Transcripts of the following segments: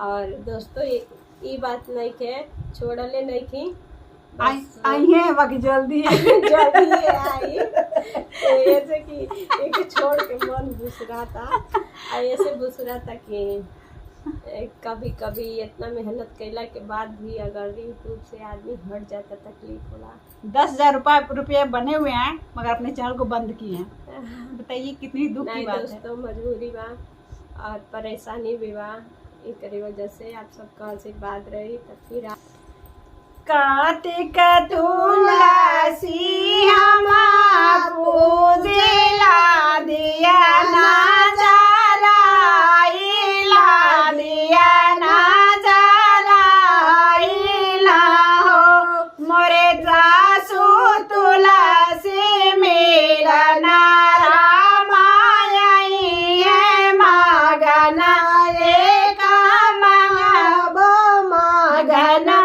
और दोस्तों ये बात नहीं के छोड़ले नहीं की आई है बाकी जल्दी है जल्दी आई तो ऐसे कि एक छोड़ के मन बुस रहा था, ऐसे बुस रहा था कि कभी कभी इतना मेहनत कैला के बाद भी अगर यूट्यूब से आदमी हट जाता तकलीफ होला। 10,000 रुपये बने हुए हैं मगर अपने चैनल को बंद किए हैं। बताइए कितनी दुख की बात है। दोस्तों मजबूरी बा और परेशानी भी बा, एक वजह से आप सबका आशीर्वाद रही तो फिर कार्तिक तुलसी हमा पूजेला दिया ना जलाइला दिया ना जलाइला हो मोरे सासु तुलसी मेरा रामायणी है मगना एक मंगबो मगना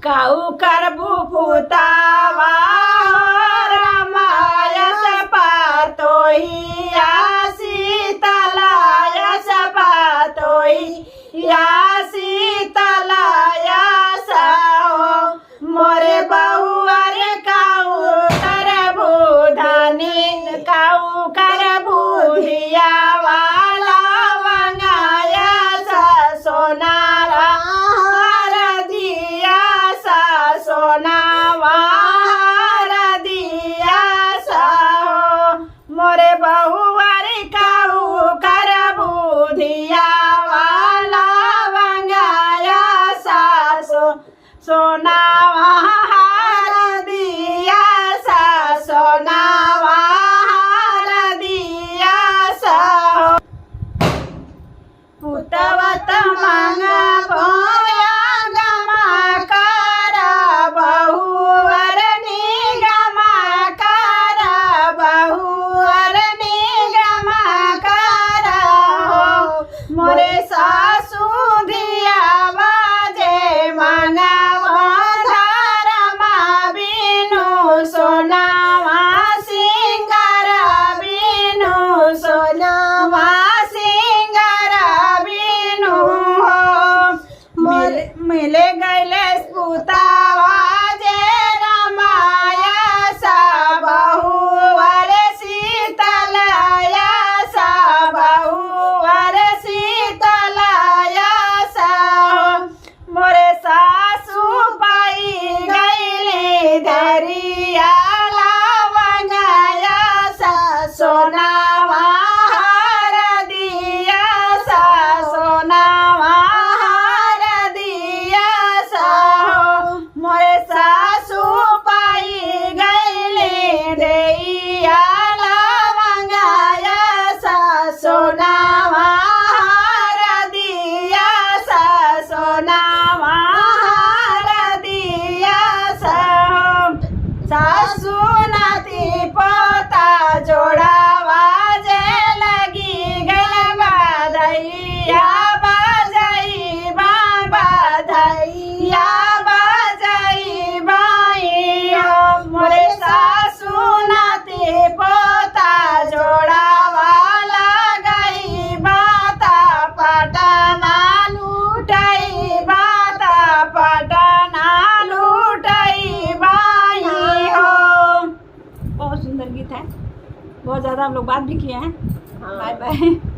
काऊ करबू पुतावा रामायस पातोही या सीतलायस पातोही या सीतलायस मोरे बहुअर काऊ करबू धनी काऊ करबू धिया वाला वंगायस सोनारा मोरे बहुअर काऊ करबू धिया वाला वंगाया सासो सोनावा हार दिया सा सोनावा हार दिया सा पुतवत मंगा भोया गमा कर बहुअर निगमा कर बहुअर निगमा कर मोरे सासू धिया बाजे मंगा धरमा बिनु सोनावा सिंगार बिनु सोनावा सिंगार बिनु हो बहुत ज़्यादा हम लोग बात भी किए हैं। हाँ। Bye by.